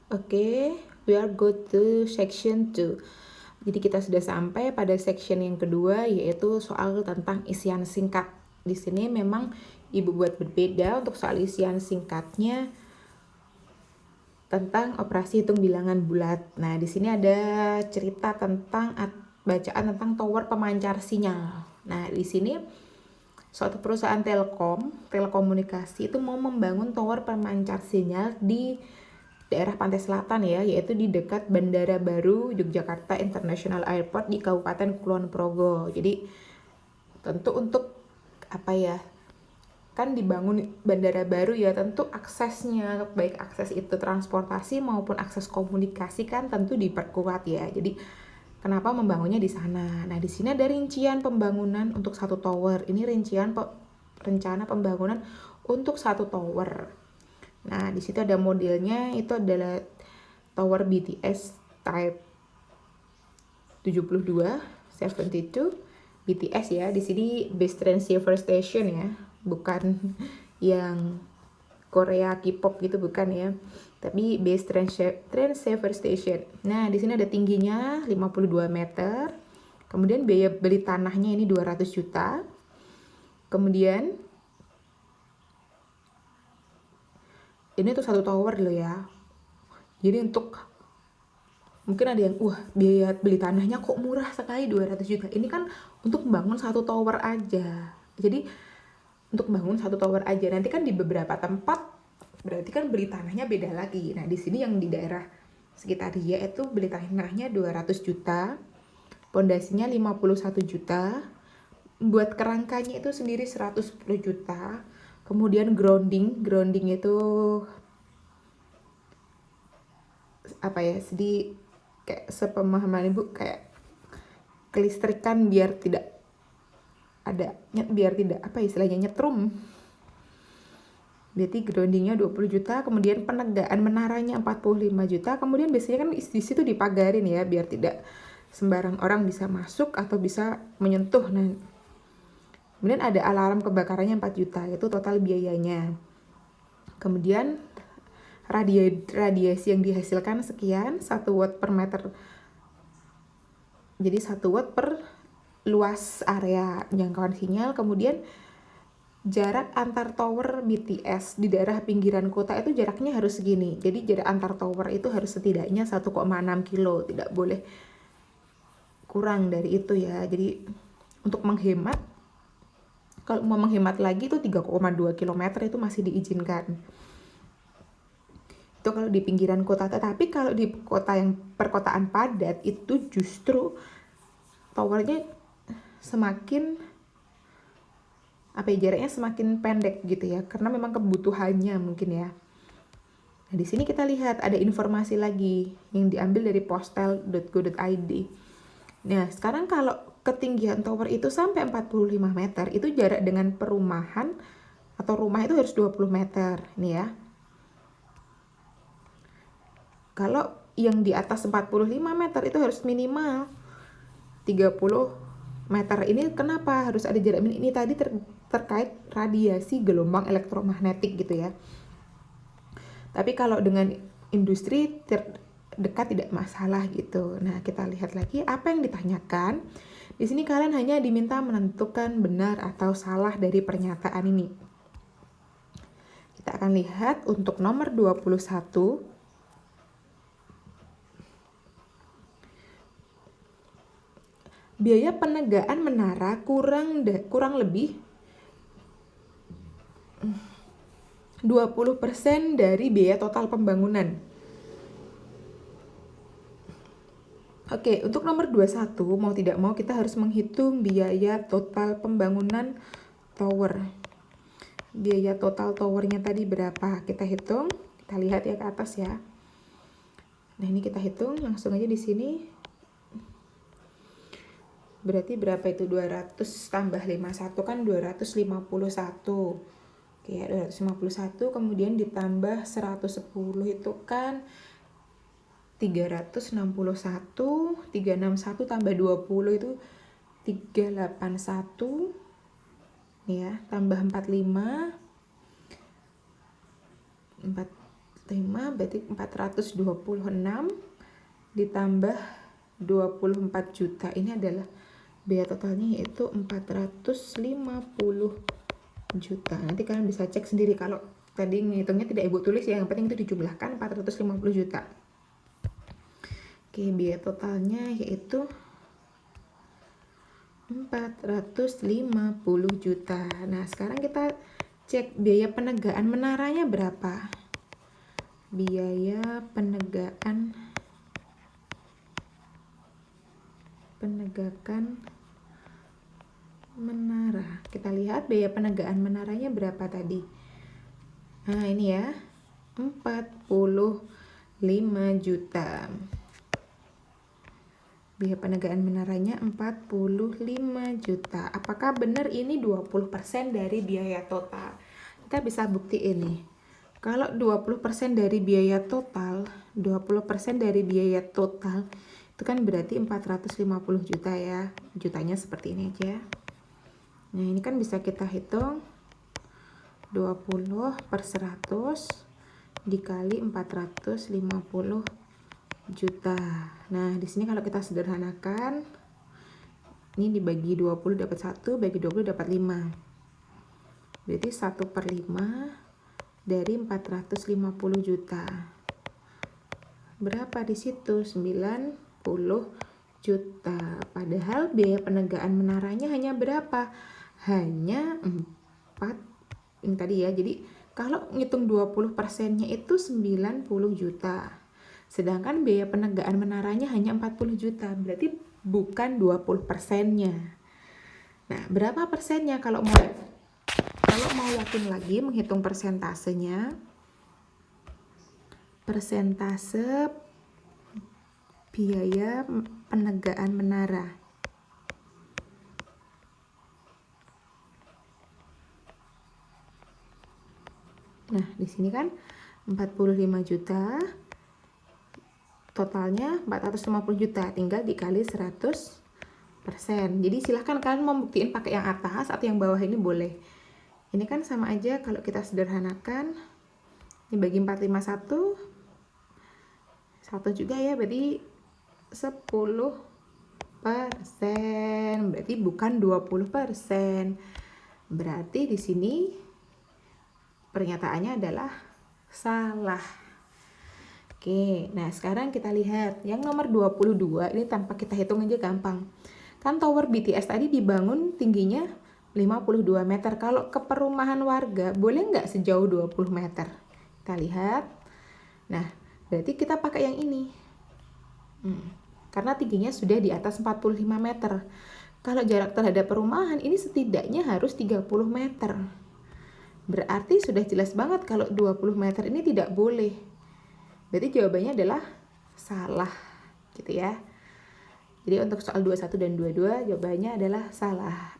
Oke, we are go to section 2. Jadi kita sudah sampai pada section yang kedua, yaitu soal tentang isian singkat. Di sini memang Ibu buat berbeda untuk soal isian singkatnya tentang operasi hitung bilangan bulat. Nah, di sini ada cerita tentang bacaan tentang tower pemancar sinyal. Nah, di sini suatu perusahaan telekomunikasi itu mau membangun tower pemancar sinyal di daerah pantai selatan ya, yaitu di dekat Bandara Baru Yogyakarta International Airport di Kabupaten Kulon Progo. Jadi tentu untuk apa ya, kan dibangun bandara baru ya, tentu aksesnya, baik akses itu transportasi maupun akses komunikasi kan tentu diperkuat ya. Jadi kenapa membangunnya di sana? Nah, di sini ada rincian pembangunan untuk satu tower. Ini rencana pembangunan untuk satu tower. Nah, di situ ada modelnya, itu adalah tower BTS type 72 BTS ya. Di sini Base Transceiver Station ya, bukan yang Korea K-pop gitu, bukan ya, tapi Base Transceiver Station. Nah, di sini ada tingginya 52 meter. Kemudian biaya beli tanahnya ini 200 juta. Kemudian ini tuh satu tower loh ya. Jadi untuk mungkin ada yang biaya beli tanahnya kok murah sekali 200 juta. Ini kan untuk membangun satu tower aja. Jadi untuk bangun satu tower aja, nanti kan di beberapa tempat berarti kan beli tanahnya beda lagi. Nah, di sini yang di daerah sekitar dia itu beli tanahnya 200 juta, pondasinya 51 juta, buat kerangkanya itu sendiri 110 juta. Kemudian grounding itu apa ya, kayak sepemahaman Ibu, kayak kelistrikan biar tidak apa istilahnya, nyetrum. Berarti groundingnya 20 juta, kemudian penegaan menaranya 45 juta, kemudian biasanya kan di situ dipagarin ya, biar tidak sembarang orang bisa masuk atau bisa menyentuh. Nah, kemudian ada alarm kebakarannya 4 juta, itu total biayanya. Kemudian radiasi yang dihasilkan sekian, 1 watt per meter. Jadi 1 watt per luas area jangkauan sinyal. Kemudian jarak antar tower BTS di daerah pinggiran kota itu jaraknya harus segini. Jadi jarak antar tower itu harus setidaknya 1,6 kilo, tidak boleh kurang dari itu ya. Jadi untuk menghemat, kalau mau menghemat lagi itu 3,2 km itu masih diizinkan. Itu kalau di pinggiran kota. Tetapi kalau di kota yang perkotaan padat itu justru towernya semakin jaraknya semakin pendek gitu ya, karena memang kebutuhannya mungkin ya. Nah, di sini kita lihat ada informasi lagi yang diambil dari postel.go.id. Nah, sekarang kalau ketinggian tower itu sampai 45 meter, itu jarak dengan perumahan atau rumah itu harus 20 meter. Nih ya. Kalau yang di atas 45 meter itu harus minimal 30 meter. Ini kenapa harus ada jarak ini tadi terkait radiasi gelombang elektromagnetik gitu ya. Tapi kalau dengan industri dekat tidak masalah gitu. Nah, kita lihat lagi apa yang ditanyakan. Di sini kalian hanya diminta menentukan benar atau salah dari pernyataan ini. Kita akan lihat untuk nomor 21. Biaya penegaan menara kurang lebih 20% dari biaya total pembangunan. Oke, untuk nomor 21, mau tidak mau kita harus menghitung biaya total pembangunan tower. Biaya total towernya tadi berapa? Kita hitung, kita lihat ya ke atas ya. Nah, ini kita hitung langsung aja di sini. Berarti berapa itu? 200 tambah 51 kan 251. Oke, 251 kemudian ditambah 110 itu kan 361, 361 tambah 20 itu 381 ya, tambah 45 5 berarti 426 ditambah 24 juta. Ini adalah biaya totalnya yaitu 450 juta. Nanti kalian bisa cek sendiri, kalau tadi ngitungnya tidak ibu tulis ya, yang penting itu dijumlahkan 450 juta. Oke, biaya totalnya yaitu 450 juta. Nah, sekarang kita cek biaya penegaan menaranya berapa. Biaya penegakan menara. Kita lihat biaya penegaan menaranya berapa tadi. Nah, ini ya, 45 juta. Biaya penegaan menaranya 45 juta. Apakah benar ini 20% dari biaya total? Kita bisa buktiin nih. Kalau 20% dari biaya total, 20% dari biaya total itu kan berarti 450 juta ya. Jutanya seperti ini aja. Nah, ini kan bisa kita hitung 20 per 100 dikali 450 juta. Nah, di sini kalau kita sederhanakan, ini dibagi 20 dapat 1, bagi 20 dapat 5. Berarti 1 per 5 dari 450 juta. Berapa di situ? 90 juta. Padahal biaya penegaan menaranya hanya berapa? Hanya 4. Ini tadi ya. Jadi kalau ngitung 20%-nya itu 90 juta. Sedangkan biaya penegaan menaranya hanya 40 juta. Berarti bukan 20%-nya. Nah, berapa persennya kalau mau yakin lagi menghitung persentasenya? Persentase biaya penegaan menara. Nah, di sini kan 45 juta. Totalnya 450 juta, tinggal dikali 100%. Jadi silahkan kalian mau buktiin pakai yang atas atau yang bawah ini boleh. Ini kan sama aja kalau kita sederhanakan. Ini bagi 451. 1 juga ya, berarti 10%. Berarti bukan 20%. Berarti di sini pernyataannya adalah salah. Oke, nah sekarang kita lihat yang nomor 22, ini tanpa kita hitung aja gampang. Kan tower BTS tadi dibangun tingginya 52 meter. Kalau ke perumahan warga, boleh nggak sejauh 20 meter? Kita lihat. Nah, berarti kita pakai yang ini. Karena tingginya sudah di atas 45 meter. Kalau jarak terhadap perumahan, ini setidaknya harus 30 meter. Berarti sudah jelas banget kalau 20 meter ini tidak boleh. Berarti jawabannya adalah salah, gitu ya. Jadi untuk soal 21 dan 22 jawabannya adalah salah.